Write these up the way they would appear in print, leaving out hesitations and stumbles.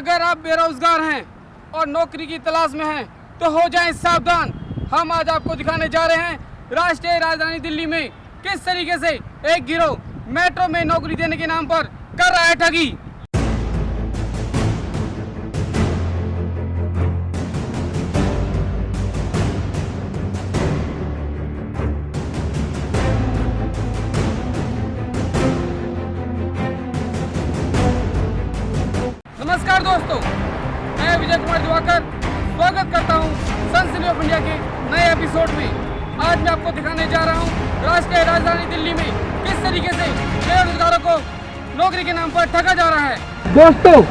अगर आप बेरोजगार हैं और नौकरी की तलाश में हैं तो हो जाएं सावधान। हम आज आपको दिखाने जा रहे हैं राष्ट्रीय राजधानी दिल्ली में किस तरीके से एक गिरोह मेट्रो में नौकरी देने के नाम पर कर रहा है ठगी। नमस्कार दोस्तों, मैं विजय कुमार दिवाकर स्वागत करता हूं सनसनी ऑफ इंडिया के नए एपिसोड में। आज मैं आपको दिखाने जा रहा हूं राष्ट्रीय राजधानी दिल्ली में किस तरीके से बेरोजगारों को नौकरी के नाम पर ठगा जा रहा है। दोस्तों,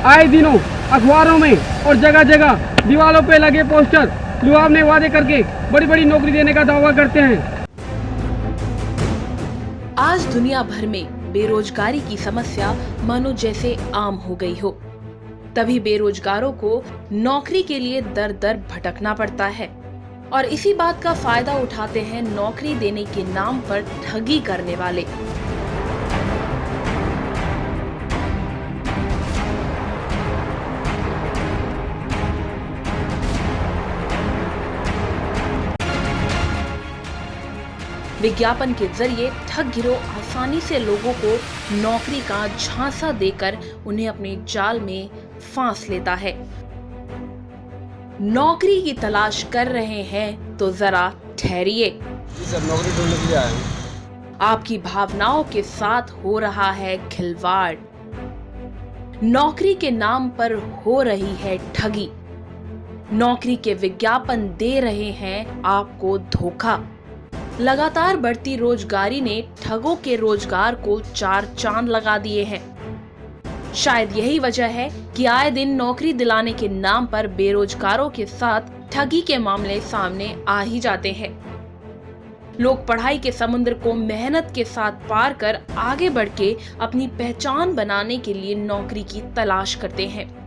आए दिनों अखबारों में और जगह जगह दीवारों पे लगे पोस्टर लुभावने वादे करके बड़ी बड़ी नौकरी देने का दावा करते हैं। आज दुनिया भर में बेरोजगारी की समस्या मानो जैसे आम हो गई हो। तभी बेरोजगारों को नौकरी के लिए दर दर भटकना पड़ता है और इसी बात का फायदा उठाते हैं नौकरी देने के नाम पर ठगी करने वाले। विज्ञापन के जरिए ठग गिरोह आसानी से लोगों को नौकरी का झांसा देकर उन्हें अपने जाल में फांस लेता है। नौकरी की तलाश कर रहे हैं तो जरा ठहरिए। जी सर, नौकरी ढूंढने के लिए आए हैं। आपकी भावनाओं के साथ हो रहा है खिलवाड़। नौकरी के नाम पर हो रही है ठगी। नौकरी के विज्ञापन दे रहे हैं आपको धोखा। लगातार बढ़ती रोजगारी ने ठगों के रोजगार को चार चांद लगा दिए हैं। शायद यही वजह है कि आए दिन नौकरी दिलाने के नाम पर बेरोजगारों के साथ ठगी के मामले सामने आ ही जाते हैं। लोग पढ़ाई के समुद्र को मेहनत के साथ पार कर आगे बढ़ के अपनी पहचान बनाने के लिए नौकरी की तलाश करते हैं।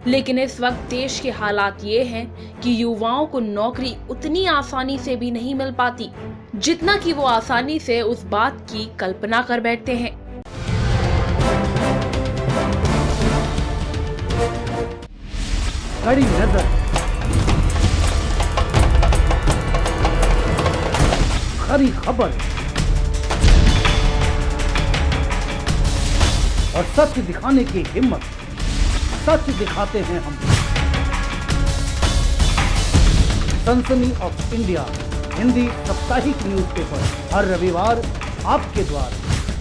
लेकिन इस वक्त देश के हालात ये हैं कि युवाओं को नौकरी उतनी आसानी से भी नहीं मिल पाती जितना कि वो आसानी से उस बात की कल्पना कर बैठते हैं। कड़ी नजर, खरी खबर और सच दिखाने की हिम्मत। सच दिखाते हैं हम। सनसनी ऑफ इंडिया हिंदी साप्ताहिक न्यूज़पेपर हर रविवार आपके द्वार,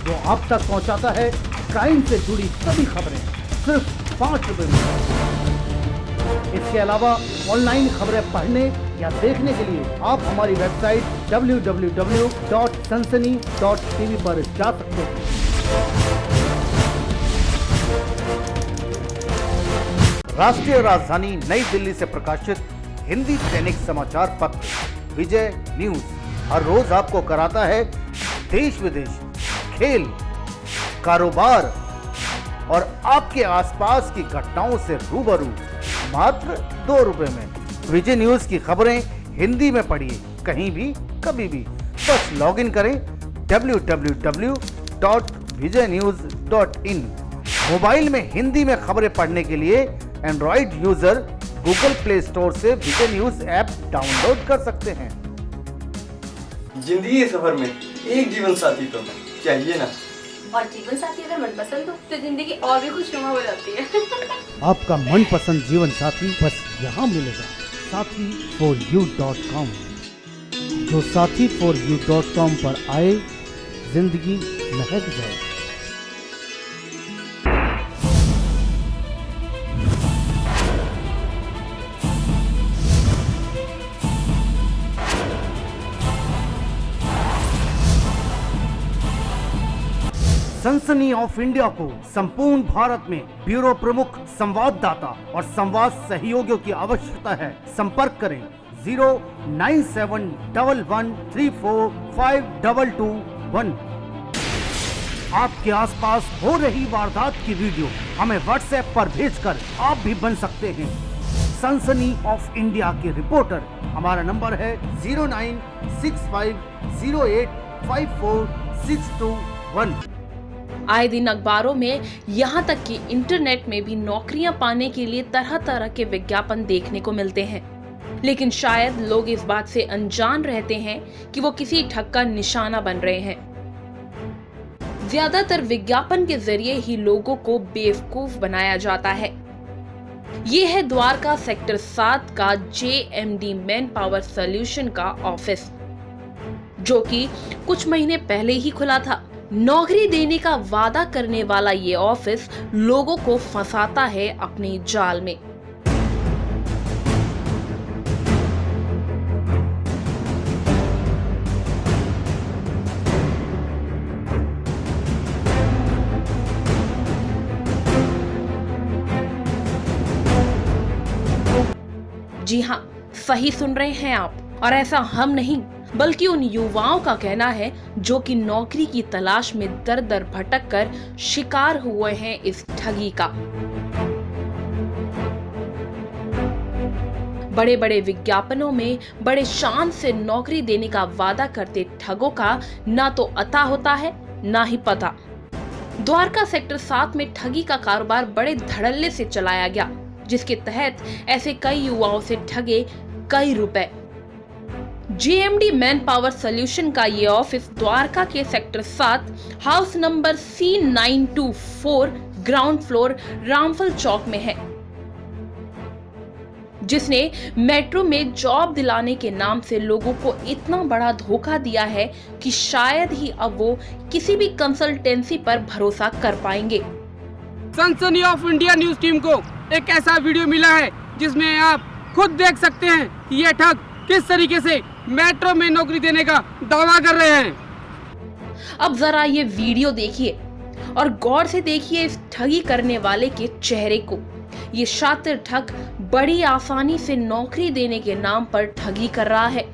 जो आप तक पहुंचाता है क्राइम से जुड़ी सभी खबरें सिर्फ 5 रुपए में। इसके अलावा ऑनलाइन खबरें पढ़ने या देखने के लिए आप हमारी वेबसाइट www.sansani.tv पर जा सकते हैं। राष्ट्रीय राजधानी नई दिल्ली से प्रकाशित हिंदी दैनिक समाचार पत्र विजय न्यूज हर रोज आपको कराता है देश विदेश, खेल, कारोबार और आपके आसपास की घटनाओं से रूबरू मात्र 2 रुपए में। विजय न्यूज की खबरें हिंदी में पढ़िए कहीं भी कभी भी। बस लॉगिन करें www.vijaynews.in। मोबाइल में हिंदी में खबरें पढ़ने के लिए Android user Google play store से विजय न्यूज ऐप डाउनलोड कर सकते हैं। जिंदगी के सफर में एक जीवन साथी तो चाहिए ना, और जीवन साथी अगर मनपसंद हो तो जिंदगी और भी खुशनुमा हो जाती है। आपका मनपसंद जीवन साथी बस यहाँ मिलेगा, sathi4u.com। जो sathi4u.com पर आए, जिंदगी महक जाए। सनसनी ऑफ इंडिया को संपूर्ण भारत में ब्यूरो प्रमुख संवाददाता और संवाद सहयोगियों की आवश्यकता है। संपर्क करें 09711345221। आपके आसपास हो रही वारदात की वीडियो हमें व्हाट्सएप पर भेजकर आप भी बन सकते हैं सनसनी ऑफ इंडिया के रिपोर्टर। हमारा नंबर है 09650854621। आए दिन अखबारों में यहाँ तक कि इंटरनेट में भी नौकरियां पाने के लिए तरह तरह के विज्ञापन देखने को मिलते हैं, लेकिन शायद लोग इस बात से अनजान रहते हैं कि वो किसी ठग का निशाना बन रहे हैं। ज्यादातर विज्ञापन के जरिए ही लोगों को बेवकूफ बनाया जाता है। ये है द्वारका सेक्टर 7 का JMD मैन पावर सॉल्यूशन का ऑफिस, जो कि कुछ महीने पहले ही खुला था। नौकरी देने का वादा करने वाला ये ऑफिस लोगों को फंसाता है अपने जाल में। जी हाँ, सही सुन रहे हैं आप, और ऐसा हम नहीं बल्कि उन युवाओं का कहना है जो कि नौकरी की तलाश में दर दर भटक कर शिकार हुए हैं इस ठगी का। बड़े बड़े विज्ञापनों में बड़े शान से नौकरी देने का वादा करते ठगों का ना तो अता होता है ना ही पता। द्वारका सेक्टर 7 में ठगी का कारोबार बड़े धड़ल्ले से चलाया गया, जिसके तहत ऐसे कई युवाओं से ठगे कई रुपए। JMD मैन पावर सॉल्यूशन का ये ऑफिस द्वारका के sector 7 house number C924 ground floor Ramphal Chowk में है, जिसने मेट्रो में जॉब दिलाने के नाम से लोगों को इतना बड़ा धोखा दिया है कि शायद ही अब वो किसी भी कंसल्टेंसी पर भरोसा कर पाएंगे। सनसनी ऑफ इंडिया न्यूज टीम को एक ऐसा वीडियो मिला है जिसमें आप खुद देख सकते हैं कि ये ठग किस तरीके से मेट्रो में नौकरी देने का दावा कर रहे हैं। अब जरा ये वीडियो देखिए और गौर से देखिए इस ठगी करने वाले के चेहरे को। ये शातिर ठग बड़ी आसानी से नौकरी देने के नाम पर ठगी कर रहा है।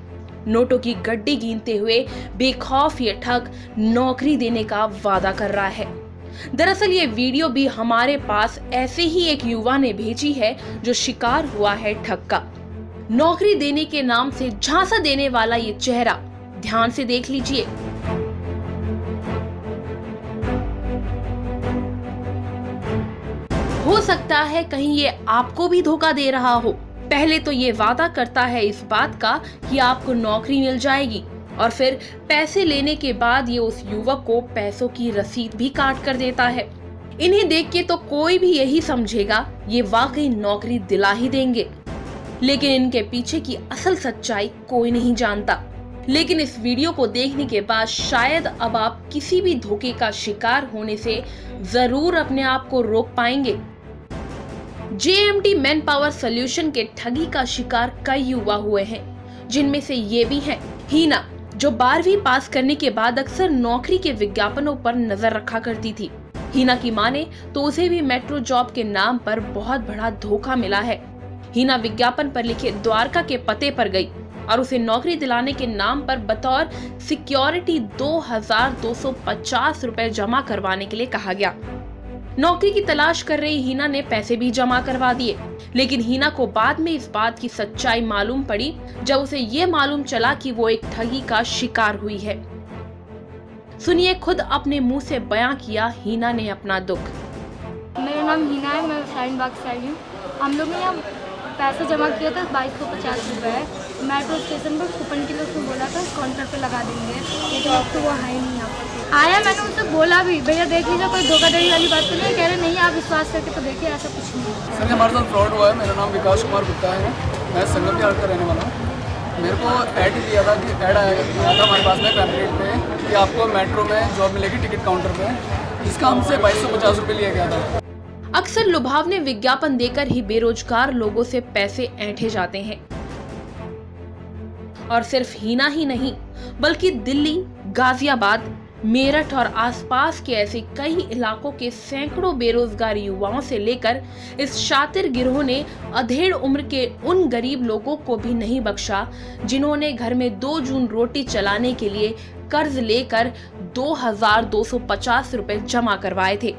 नोटों की गड्डी गिनते हुए बेखौफ ये ठग नौकरी देने का वादा कर रहा है। दरअसल ये वीडियो भी हमारे पास ऐसे ही एक युवा ने भेजी है जो शिकार हुआ है ठग का। नौकरी देने के नाम से झांसा देने वाला ये चेहरा ध्यान से देख लीजिए। हो सकता है कहीं ये आपको भी धोखा दे रहा हो। पहले तो ये वादा करता है इस बात का कि आपको नौकरी मिल जाएगी, और फिर पैसे लेने के बाद ये उस युवक को पैसों की रसीद भी काट कर देता है। इन्हें देख के तो कोई भी यही समझेगा ये वाकई नौकरी दिला ही देंगे, लेकिन इनके पीछे की असल सच्चाई कोई नहीं जानता। लेकिन इस वीडियो को देखने के बाद शायद अब आप किसी भी धोखे का शिकार होने से जरूर अपने आप को रोक पाएंगे। JMD मैन पावर सॉल्यूशन के ठगी का शिकार कई युवा हुए हैं, जिनमें से ये भी हैं हीना, जो 12वीं पास करने के बाद अक्सर नौकरी के विज्ञापनों पर नजर रखा करती थी। हीना की माने तो उसे भी मेट्रो जॉब के नाम पर बहुत बड़ा धोखा मिला है। हीना विज्ञापन पर लिखे द्वारका के पते पर गई और उसे नौकरी दिलाने के नाम पर बतौर सिक्योरिटी 2250 रुपए जमा करवाने के लिए कहा गया। नौकरी की तलाश कर रही हीना ने पैसे भी जमा करवा दिए, लेकिन हीना को बाद में इस बात की सच्चाई मालूम पड़ी जब उसे ये मालूम चला कि वो एक ठगी का शिकार हुई है। सुनिए खुद अपने मुंह से बयां किया हीना ने अपना दुख। मेरा नाम हीना है, मैं शाहीन बाग से आई हूँ। हम लोग ने यहाँ पैसा जमा किया था 2250 रुपये। मेट्रो स्टेशन पर कूपन के लिए उसको बोला था काउंटर पे लगा देंगे, लेकिन अब तो वो है ही नहीं यहाँ पर। आया, मैंने उनसे बोला भी भैया देख लीजिए कोई धोखाधड़ी वाली बात तो नहीं। कह रहे नहीं, आप विश्वास करके तो देखिए ऐसा कुछ नहीं है। सर हमारे साथ फ्रॉड हुआ है। मेरा नाम विकास कुमार गुप्ता है, मैं संगम बिहार का रहने वाला हूँ। मेरे को ऐड दिया था कि ऐड आया था हमारे पास में पैम्पलेट पे कि आपको मेट्रो में जॉब मिलेगी टिकट काउंटर पे, जिसका हमसे 2250 रुपये लिया गया था। अक्सर लुभावने विज्ञापन देकर ही बेरोजगार लोगों से पैसे ऐंठे जाते हैं, और सिर्फ हीना ही नहीं बल्कि दिल्ली, गाजियाबाद, मेरठ और आसपास के ऐसे कई इलाकों के सैकड़ों बेरोजगार युवाओं से लेकर इस शातिर गिरोह ने अधेड़ उम्र के उन गरीब लोगों को भी नहीं बख्शा जिन्होंने घर में 2 जून रोटी चलाने के लिए कर्ज लेकर 2250 रुपए जमा करवाए थे।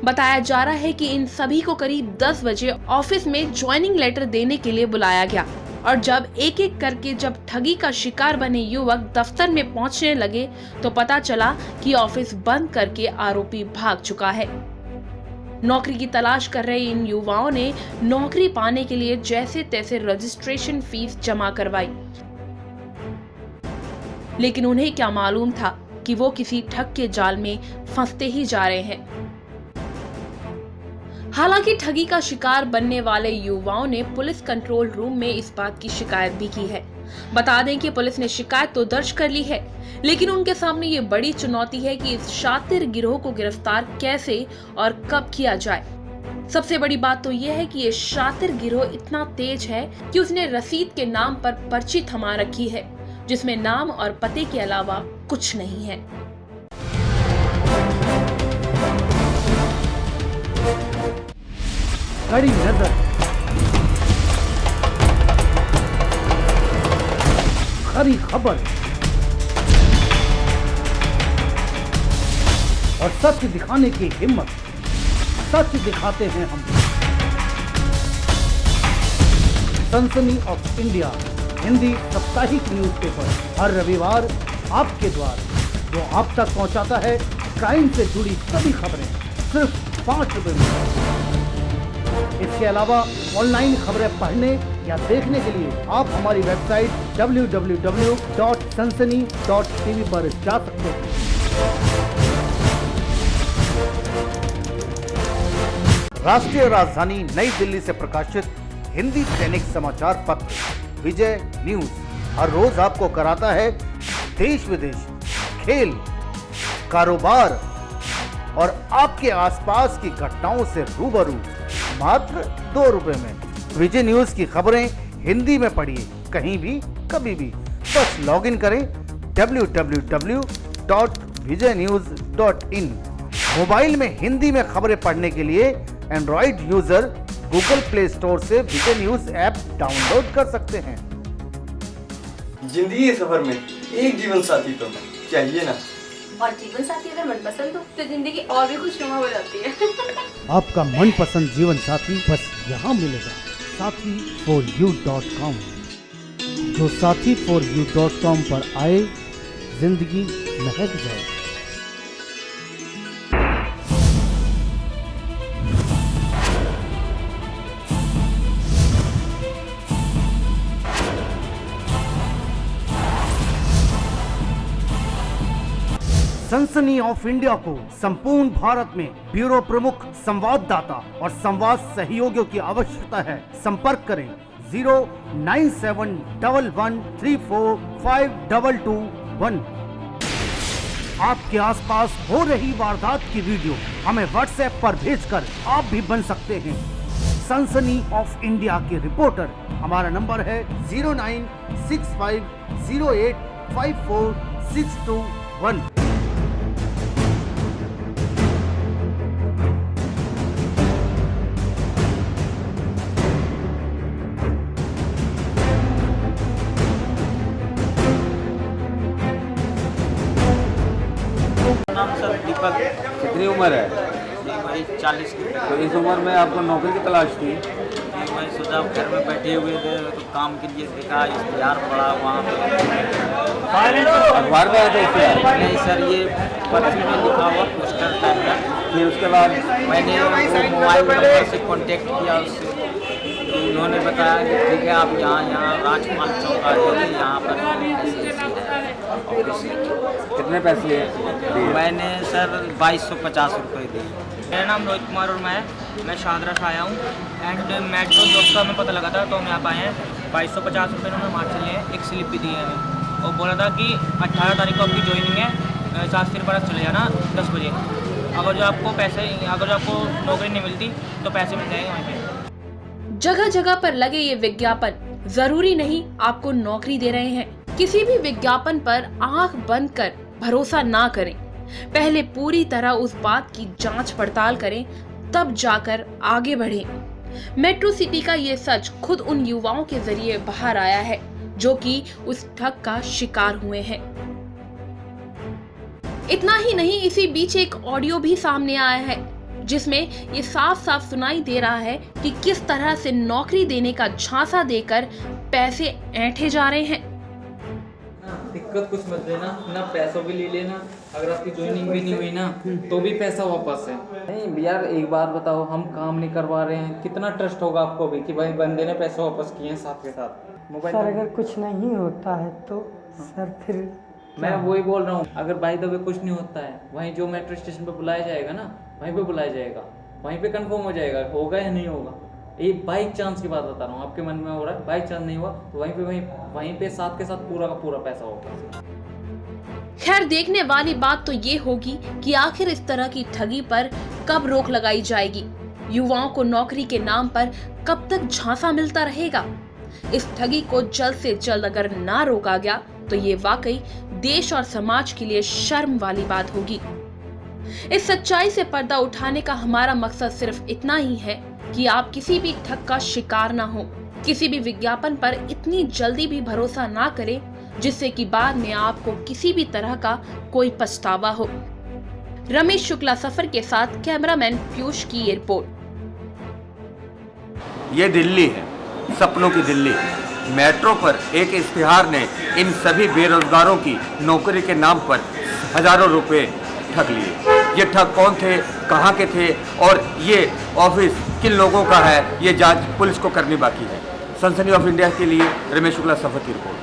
बताया जा रहा है कि इन सभी को करीब 10 बजे ऑफिस में ज्वाइनिंग लेटर देने के लिए बुलाया गया। और जब एक एक करके जब ठगी का शिकार बने युवक दफ्तर में पहुंचने लगे तो पता चला कि ऑफिस बंद करके आरोपी भाग चुका है। नौकरी की तलाश कर रहे इन युवाओं ने नौकरी पाने के लिए जैसे तैसे रजिस्ट्रेशन फीस जमा करवाई, लेकिन उन्हें क्या मालूम था कि वो किसी ठग के जाल में फंसते ही जा रहे हैं। हालांकि ठगी का शिकार बनने वाले युवाओं ने पुलिस कंट्रोल रूम में इस बात की शिकायत भी की है। बता दें कि पुलिस ने शिकायत तो दर्ज कर ली है, लेकिन उनके सामने ये बड़ी चुनौती है कि इस शातिर गिरोह को गिरफ्तार कैसे और कब किया जाए। सबसे बड़ी बात तो यह है कि ये शातिर गिरोह इतना तेज है कि उसने रसीद के नाम पर पर्ची थमा रखी है, जिसमें नाम और पते के अलावा कुछ नहीं है। कड़ी नजर, खरी खबर और सच दिखाने की हिम्मत, सच दिखाते हैं हम। सनसनी ऑफ इंडिया हिंदी साप्ताहिक न्यूज़पेपर हर रविवार आपके द्वार, जो आप तक पहुंचाता है क्राइम से जुड़ी सभी खबरें सिर्फ 5 रुपए में। इसके अलावा ऑनलाइन खबरें पढ़ने या देखने के लिए आप हमारी वेबसाइट www.sansani.tv पर जा सकते हैं। राष्ट्रीय राजधानी नई दिल्ली से प्रकाशित हिंदी दैनिक समाचार पत्र विजय न्यूज हर रोज आपको कराता है देश विदेश, खेल, कारोबार और आपके आसपास की घटनाओं से रूबरू मात्र 2 रुपए में। विजय न्यूज की खबरें हिंदी में पढ़िए कहीं भी कभी भी। बस लॉगिन करें www.vijaynews.in। मोबाइल में हिंदी में खबरें पढ़ने के लिए Android user Google play store से विजय न्यूज ऐप डाउनलोड कर सकते हैं। जिंदगी के सफर में एक जीवन साथी तो चाहिए ना। और जीवन साथी अगर मनपसंद हो तो जिंदगी और भी खुशनुमा हो जाती है। आपका मनपसंद जीवन साथी बस यहाँ मिलेगा, sathi4u.com। जो sathi4u.com पर आए जिंदगी महक जाए। सनसनी ऑफ इंडिया को संपूर्ण भारत में ब्यूरो प्रमुख, संवाददाता और संवाद सहयोगियों की आवश्यकता है। संपर्क करें 09711345221। आपके आसपास हो रही वारदात की वीडियो हमें व्हाट्सएप पर भेजकर आप भी बन सकते हैं सनसनी ऑफ इंडिया के रिपोर्टर। हमारा नंबर है 09650854621। नाम सर दीपक। कितनी उम्र है? ये भाई 40 की। तो इस उम्र में आपको नौकरी की तलाश थी? मैं सोचा घर में बैठे हुए थे तो काम के लिए देखा इश्तिहार पड़ा वहाँ पे। अखबार में आया था इश्तिहार? नहीं सर, ये पर्ची में लिखा हुआ पोस्टर टाइप का। फिर उसके बाद मैंने मोबाइल नंबर से कांटेक्ट किया उससे, तो उन्होंने बताया कि ठीक है आप यहाँ राजपाल चौक आ जाइए, यहाँ पर कितने पैसे दिए? मैंने सर 2250 रुपये दिए। मेरा नाम रोहित कुमार और मैं शाहदरा से आया हूँ एंड मेट्रो जॉब का हमें पता लगा था तो हम यहाँ पे आए हैं। 2250 रुपये उन्होंने मार्च लिए हैं, एक स्लिप भी दी है हमें और बोला था कि 18 तारीख को आपकी ज्वाइनिंग है, 7 से 12 चले जाना 10 बजे। अगर जो आपको नौकरी नहीं मिलती तो पैसे मिल जाएंगे वहीं पे। जगह जगह पर लगे ये विज्ञापन जरूरी नहीं आपको नौकरी दे रहे हैं। किसी भी विज्ञापन पर आंख बंद कर भरोसा ना करें। पहले पूरी तरह उस बात की जांच पड़ताल करें, तब जाकर आगे बढ़ें। मेट्रो सिटी का ये सच खुद उन युवाओं के जरिए बाहर आया है जो कि उस ठग का शिकार हुए हैं। इतना ही नहीं, इसी बीच एक ऑडियो भी सामने आया है जिसमें ये साफ साफ सुनाई दे रहा है कि किस तरह से नौकरी देने का झांसा देकर पैसे ऐंठे जा रहे हैं। दिक्कत कुछ मत देना ना, पैसों भी ले लेना, अगर आपकी ज्वाइनिंग भी नहीं हुई ना तो भी पैसा वापस है। नहीं यार एक बार बताओ, हम काम नहीं करवा रहे हैं, कितना ट्रस्ट होगा आपको भी कि भाई बंदे ने पैसे वापस किए हैं साथ के साथ। मोबाइल सर अगर कुछ नहीं होता है तो सर फिर मैं वही बोल रहा हूँ, अगर बाय द वे कुछ नहीं होता है, वहीं जो मेट्रो स्टेशन पे बुलाया जाएगा ना, वहीं पे बुलाया जाएगा, वहीं पे कंफर्म हो जाएगा होगा या नहीं होगा। ये बाई चांस की बात बता रहा हूँ, आपके मन में हो रहा है बाई चांस नहीं हुआ तो वहीं पे साथ के साथ पूरा का पूरा पैसा होगा। खैर देखने वाली बात तो ये होगी कि आखिर इस तरह की ठगी पर कब रोक लगाई जाएगी। युवाओं को नौकरी के नाम पर कब तक झांसा मिलता रहेगा। इस ठगी को जल्द से जल्द अगर ना रोका गया तो ये वाकई देश और समाज के लिए शर्म वाली बात होगी। इस सच्चाई से पर्दा उठाने का हमारा मकसद सिर्फ इतना ही है कि आप किसी भी ठग का शिकार ना हो, किसी भी विज्ञापन पर इतनी जल्दी भी भरोसा ना करें जिससे कि बाद में आपको किसी भी तरह का कोई पछतावा हो। रमेश शुक्ला सफर के साथ कैमरामैन पीयूष की ये रिपोर्ट। ये दिल्ली है, सपनों की दिल्ली। मेट्रो पर एक इश्तिहार ने इन सभी बेरोजगारों की नौकरी के नाम पर हजारों रुपए ठग लिए। ये ठग कौन थे, कहाँ के थे और ये ऑफिस किन लोगों का है, ये जांच पुलिस को करनी बाकी है। सनसनी ऑफ इंडिया के लिए रमेश शुक्ला सफर की रिपोर्ट।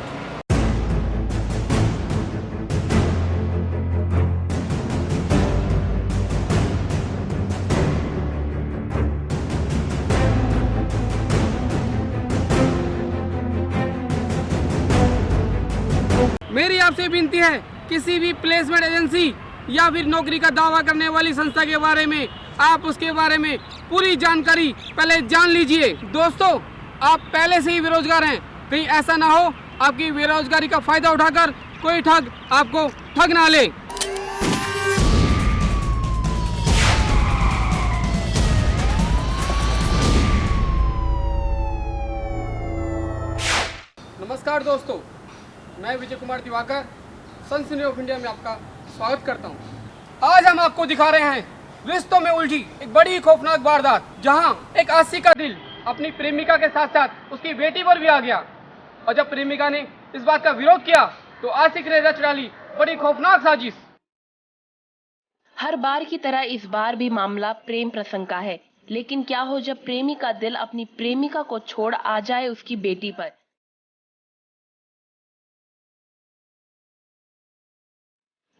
मेरी आपसे विनती है, किसी भी प्लेसमेंट एजेंसी या फिर नौकरी का दावा करने वाली संस्था के बारे में आप उसके बारे में पूरी जानकारी पहले जान लीजिए। दोस्तों, आप पहले से ही बेरोजगार हैं, कहीं ऐसा ना हो आपकी बेरोजगारी का फायदा उठाकर कोई ठग आपको ठग ना ले। नमस्कार दोस्तों, मैं विजय कुमार दिवाकर सनसनी ऑफ इंडिया में आपका स्वागत करता हूं। आज हम आपको दिखा रहे हैं रिश्तों में उलझी एक बड़ी खौफनाक वारदात, जहां एक आशिक का दिल अपनी प्रेमिका के साथ साथ उसकी बेटी पर भी आ गया, और जब प्रेमिका ने इस बात का विरोध किया तो आशिक ने रच डाली बड़ी खौफनाक साजिश। हर बार की तरह इस बार भी मामला प्रेम प्रसंग का है, लेकिन क्या हो जब प्रेमी का दिल अपनी प्रेमिका को छोड़ आ जाए उसकी बेटी पर।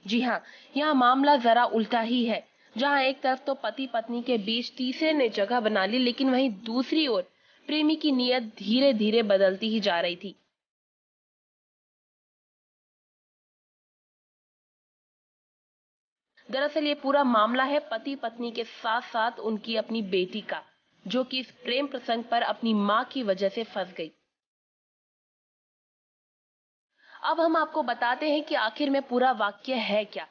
जी हाँ, यहाँ मामला जरा उल्टा ही है, जहाँ एक तरफ तो पति पत्नी के बीच तीसरे ने जगह बना ली, लेकिन वहीं दूसरी ओर प्रेमी की नीयत धीरे धीरे बदलती ही जा रही थी। दरअसल ये पूरा मामला है पति पत्नी के साथ साथ उनकी अपनी बेटी का, जो कि इस प्रेम प्रसंग पर अपनी मां की वजह से फंस गई। अब हम आपको बताते हैं कि आखिर में पूरा वाक्य है क्या।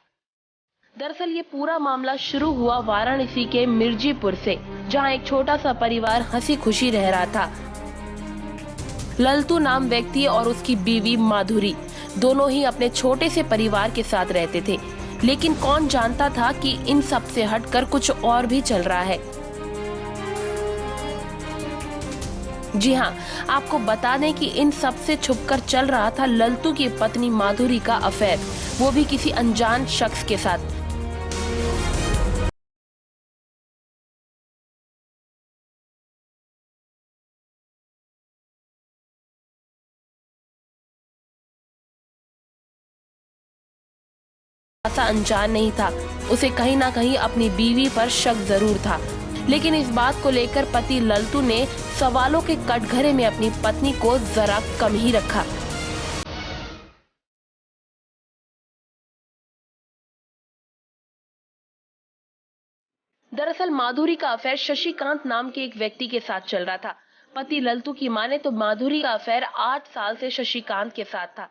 दरअसल ये पूरा मामला शुरू हुआ वाराणसी के मिर्जीपुर से, जहां एक छोटा सा परिवार हंसी खुशी रह रहा था। ललतू नाम व्यक्ति और उसकी बीवी माधुरी दोनों ही अपने छोटे से परिवार के साथ रहते थे, लेकिन कौन जानता था कि इन सब से हटकर कुछ और भी चल रहा है। जी हाँ, आपको बता दें कि इन सब से छुपकर चल रहा था ललतू की पत्नी माधुरी का अफेयर, वो भी किसी अनजान शख्स के साथ। ऐसा अनजान नहीं था, उसे कहीं ना कहीं अपनी बीवी पर शक जरूर था, लेकिन इस बात को लेकर पति ललतू ने सवालों के कटघरे में अपनी पत्नी को जरा कम ही रखा। दरअसल माधुरी का अफेयर शशिकांत नाम के एक व्यक्ति के साथ चल रहा था। पति ललतू की माने तो माधुरी का अफेयर 8 साल से शशिकांत के साथ था।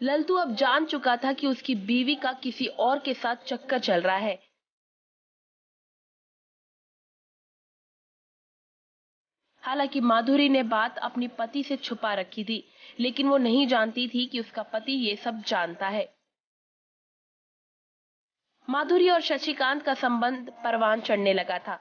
ललतू अब जान चुका था कि उसकी बीवी का किसी और के साथ चक्कर चल रहा है। हालांकि माधुरी ने बात अपनी पति से छुपा रखी थी, लेकिन वो नहीं जानती थी कि उसका पति ये सब जानता है। माधुरी और शशिकांत का संबंध परवान चढ़ने लगा था।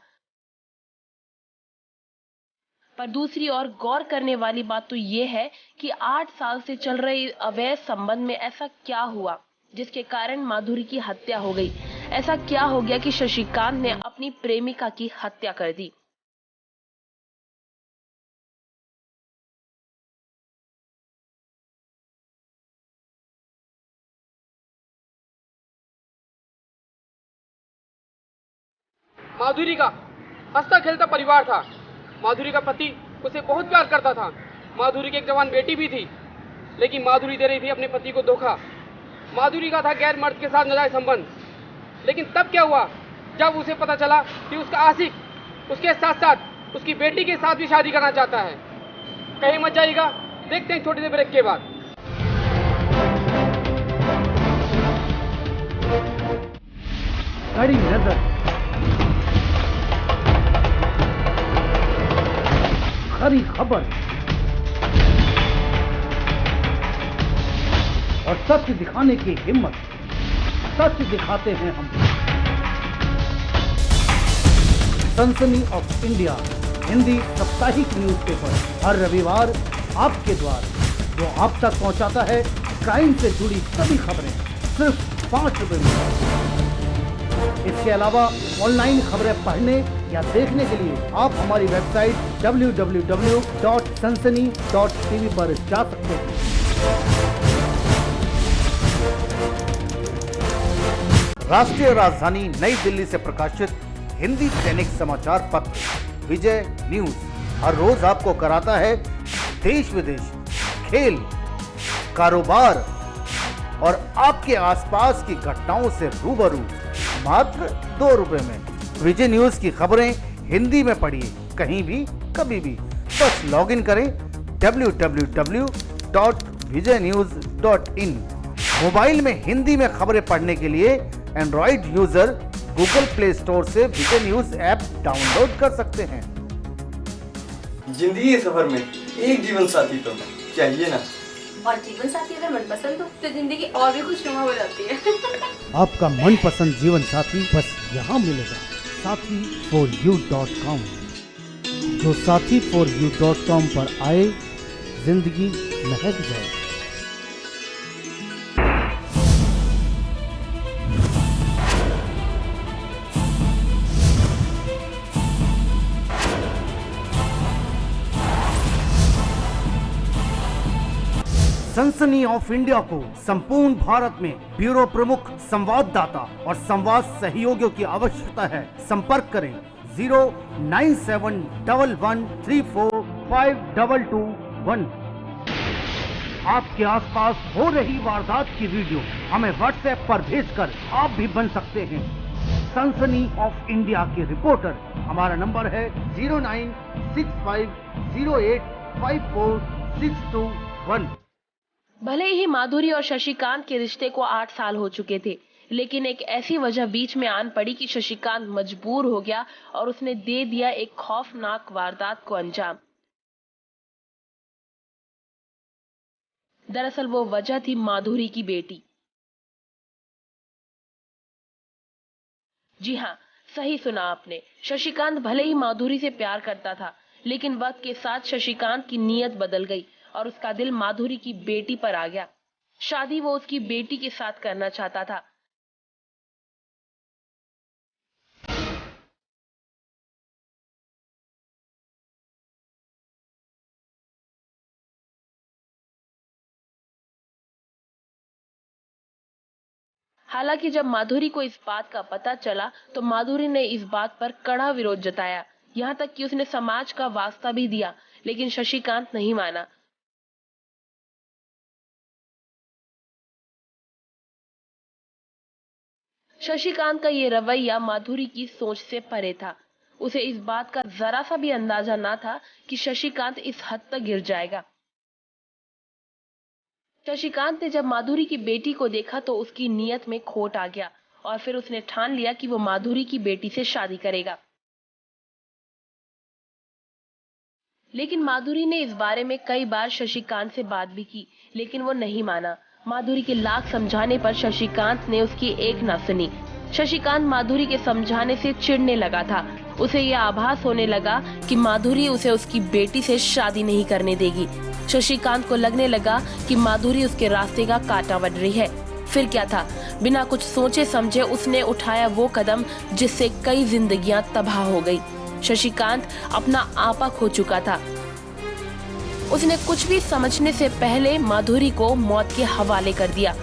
पर दूसरी ओर गौर करने वाली बात तो ये है कि 8 साल से चल रहे अवैध संबंध में ऐसा क्या हुआ जिसके कारण माधुरी की हत्या हो गई। ऐसा क्या हो गया कि शशिकांत ने अपनी प्रेमिका की हत्या कर दी। माधुरी का हंसता खेलता परिवार था। माधुरी का पति उसे बहुत प्यार करता था। माधुरी की एक जवान बेटी भी थी, लेकिन माधुरी दे रही थी अपने पति को धोखा। माधुरी का था गैर मर्द के साथ नाजायज संबंध। लेकिन तब क्या हुआ जब उसे पता चला कि उसका आशिक उसके साथ साथ उसकी बेटी के साथ भी शादी करना चाहता है। कहीं मत जाइएगा, देखते हैं छोटे से ब्रेक के बाद। कड़ी नजर, खरी खबर और सच दिखाने की हिम्मत। सच दिखाते हैं हम। सनसनी ऑफ इंडिया हिंदी साप्ताहिक न्यूज़पेपर हर रविवार आपके द्वार, जो आप तक पहुंचाता है क्राइम से जुड़ी सभी खबरें सिर्फ 5 रुपए में। इसके अलावा ऑनलाइन खबरें पढ़ने या देखने के लिए आप हमारी वेबसाइट www.sansani.tv पर जा सकते हैं। राष्ट्रीय राजधानी नई दिल्ली से प्रकाशित हिंदी दैनिक समाचार पत्र विजय न्यूज हर रोज आपको कराता है देश विदेश, खेल, कारोबार और आपके आसपास की घटनाओं से रूबरू मात्र 2 रुपए में। विजय न्यूज की खबरें हिंदी में पढ़िए कहीं भी कभी भी। बस लॉगिन करें www.vijaynews.in। मोबाइल में हिंदी में खबरें पढ़ने के लिए Android user Google play store से विजय न्यूज ऐप डाउनलोड कर सकते हैं। जिंदगी के सफर में एक जीवन साथी तो चाहिए ना। और जीवन साथी अगर मनपसंद हो तो जिंदगी और भी खुशनुमा हो जाती है। आपका मनपसंद जीवन साथी बस यहाँ मिलेगा, sathi4u.com। जो sathi4u.com पर आए, जिंदगी महक जाए। सनसनी ऑफ इंडिया को संपूर्ण भारत में ब्यूरो प्रमुख, संवाददाता और संवाद सहयोगियों की आवश्यकता है। संपर्क करें 09711345221। आपके आसपास हो रही वारदात की वीडियो हमें व्हाट्सएप पर भेजकर आप भी बन सकते हैं सनसनी ऑफ इंडिया के रिपोर्टर। हमारा नंबर है 09650854621। भले ही माधुरी और शशिकांत के रिश्ते को 8 साल हो चुके थे, लेकिन एक ऐसी वजह बीच में आन पड़ी कि शशिकांत मजबूर हो गया और उसने दे दिया एक खौफनाक वारदात को अंजाम। दरअसल वो वजह थी माधुरी की बेटी। जी हाँ, सही सुना आपने। शशिकांत भले ही माधुरी से प्यार करता था, लेकिन वक्त के साथ शशिकांत की नीयत बदल गई और उसका दिल माधुरी की बेटी पर आ गया। शादी वो उसकी बेटी के साथ करना चाहता था। हालांकि जब माधुरी को इस बात का पता चला तो माधुरी ने इस बात पर कड़ा विरोध जताया, यहाँ तक कि उसने समाज का वास्ता भी दिया, लेकिन शशिकांत नहीं माना। शशिकांत का ये रवैया माधुरी की सोच से परे था। उसे इस बात का जरा सा भी अंदाजा ना था कि शशिकांत इस हद तक गिर जाएगा। शशिकांत ने जब माधुरी की बेटी को देखा तो उसकी नीयत में खोट आ गया और फिर उसने ठान लिया कि वो माधुरी की बेटी से शादी करेगा। लेकिन माधुरी ने इस बारे में कई बार शशिकांत से बात भी की, लेकिन वो नहीं माना। माधुरी के लाख समझाने पर शशिकांत ने उसकी एक ना सुनी। शशिकांत माधुरी के समझाने से चिढ़ने लगा था। उसे यह आभास होने लगा कि माधुरी उसे उसकी बेटी से शादी नहीं करने देगी। शशिकांत को लगने लगा कि माधुरी उसके रास्ते का कांटा बन रही है। फिर क्या था, बिना कुछ सोचे समझे उसने उठाया वो कदम जिससे कई जिंदगियां तबाह हो गई। शशिकांत अपना आपा खो चुका था। उसने कुछ भी समझने से पहले माधुरी को मौत के हवाले कर दिया।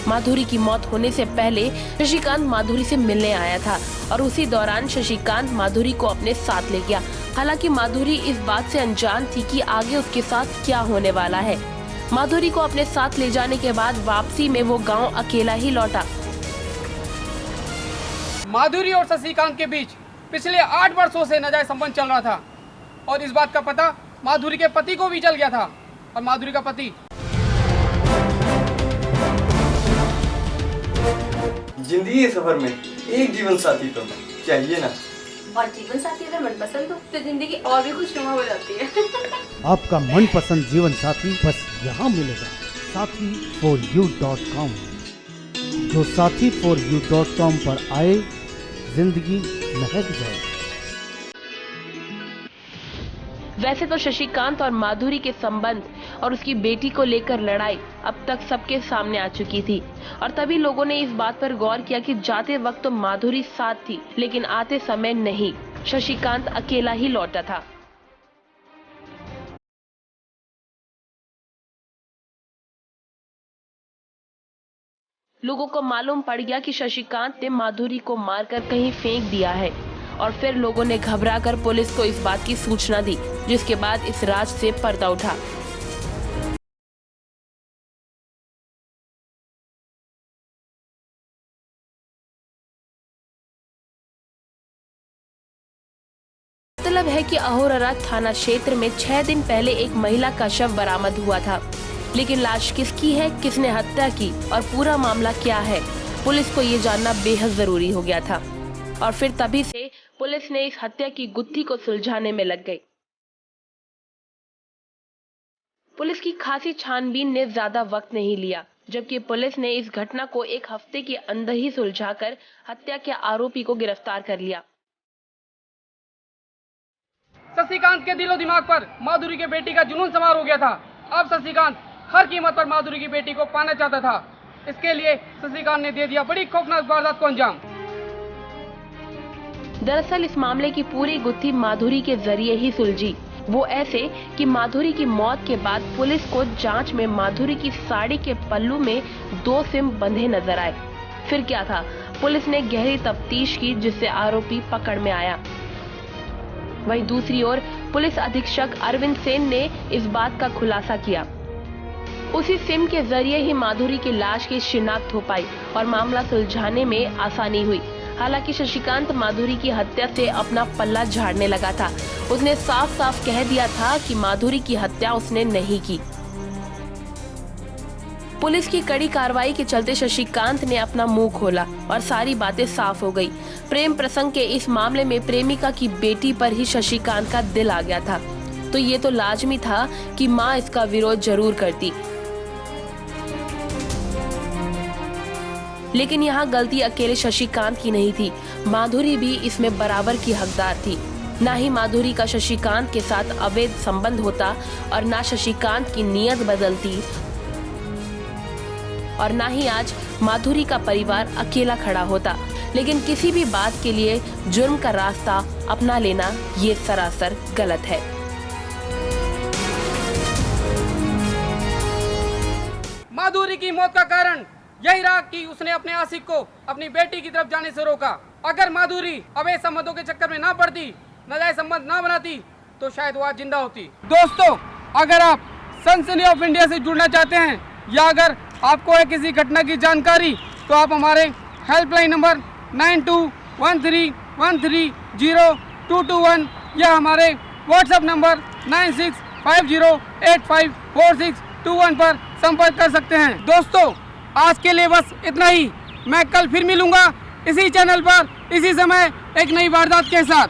माधुरी की मौत होने से पहले शशिकांत माधुरी से मिलने आया था और उसी दौरान शशिकांत माधुरी को अपने साथ ले गया। हालांकि माधुरी इस बात से अनजान थी कि आगे उसके साथ क्या होने वाला है। माधुरी को अपने साथ ले जाने के बाद वापसी में वो गांव अकेला ही लौटा। माधुरी और शशिकांत के बीच पिछले 8 वर्षों से नाजायज संबंध चल रहा था और इस बात का पता माधुरी के पति को भी चल गया था। और माधुरी का पति जिंदगी के सफर में एक जीवन साथी तो चाहिए ना। और जीवन साथी अगर मनपसंद हो तो जिंदगी और भी खुशनुमा हो जाती है। आपका मनपसंद जीवन साथी बस यहाँ मिलेगा, sathi4u.com। जो sathi4u.com पर आए, जिंदगी महक जाए। वैसे तो शशिकांत और माधुरी के संबंध और उसकी बेटी को लेकर लड़ाई अब तक सबके सामने आ चुकी थी और तभी लोगों ने इस बात पर गौर किया कि जाते वक्त तो माधुरी साथ थी लेकिन आते समय नहीं, शशिकांत अकेला ही लौटा था। लोगों को मालूम पड़ गया कि शशिकांत ने माधुरी को मारकर कहीं फेंक दिया है और फिर लोगों ने घबराकर पुलिस को इस बात की सूचना दी, जिसके बाद इस राज से पर्दा उठा। मतलब है कि अहोरारा थाना क्षेत्र में 6 दिन पहले एक महिला का शव बरामद हुआ था, लेकिन लाश किसकी है, किसने हत्या की और पूरा मामला क्या है, पुलिस को ये जानना बेहद जरूरी हो गया था। और फिर तभी से पुलिस ने इस हत्या की गुत्थी को सुलझाने में लग गई। पुलिस की खासी छानबीन ने ज्यादा वक्त नहीं लिया, जबकि पुलिस ने इस घटना को 1 हफ्ते के अंदर ही सुलझाकर हत्या के आरोपी को गिरफ्तार कर लिया। शशिकांत के दिलो दिमाग पर माधुरी के बेटी का जुनून सवार हो गया था। अब शशिकांत हर कीमत पर माधुरी की बेटी को पाना चाहता था। इसके लिए शशिकांत ने दे दिया बड़ी खौफनाक वारदात को अंजाम। दरअसल इस मामले की पूरी गुत्थी माधुरी के जरिए ही सुलझी। वो ऐसे कि माधुरी की मौत के बाद पुलिस को जांच में माधुरी की साड़ी के पल्लू में 2 सिम बंधे नजर आए। फिर क्या था, पुलिस ने गहरी तफ्तीश की जिससे आरोपी पकड़ में आया। वहीं दूसरी ओर पुलिस अधीक्षक अरविंद सेन ने इस बात का खुलासा किया। उसी सिम के जरिए ही माधुरी की लाश की शिनाख्त हो पाई और मामला सुलझाने में आसानी हुई। हालांकि शशिकांत माधुरी की हत्या से अपना पल्ला झाड़ने लगा था। उसने साफ साफ कह दिया था कि माधुरी की हत्या उसने नहीं की। पुलिस की कड़ी कार्रवाई के चलते शशिकांत ने अपना मुंह खोला और सारी बातें साफ हो गई। प्रेम प्रसंग के इस मामले में प्रेमिका की बेटी पर ही शशिकांत का दिल आ गया था, तो ये तो लाजमी था कि माँ इसका विरोध जरूर करती। लेकिन यहाँ गलती अकेले शशिकांत की नहीं थी, माधुरी भी इसमें बराबर की हकदार थी। ना ही माधुरी का शशिकांत के साथ अवैध संबंध होता और ना शशिकांत की नीयत बदलती और ना ही आज माधुरी का परिवार अकेला खड़ा होता। लेकिन किसी भी बात के लिए जुर्म का रास्ता अपना लेना ये सरासर गलत है। माधुरी की मौत का कारण यही रहा कि उसने अपने आशिक को अपनी बेटी की तरफ जाने से रोका। अगर माधुरी अवैध संबंधों के चक्कर में ना पड़ती, नाजायज संबंध ना बनाती, तो शायद वो आज जिंदा होती। दोस्तों, अगर आप सनसनी ऑफ इंडिया से जुड़ना चाहते हैं या अगर आपको है किसी घटना की जानकारी, तो आप हमारे हेल्पलाइन नंबर 9213130221 या हमारे व्हाट्सएप नंबर 9650854621 पर संपर्क कर सकते हैं। दोस्तों, आज के लिए बस इतना ही। मैं कल फिर मिलूंगा इसी चैनल पर इसी समय एक नई वारदात के साथ।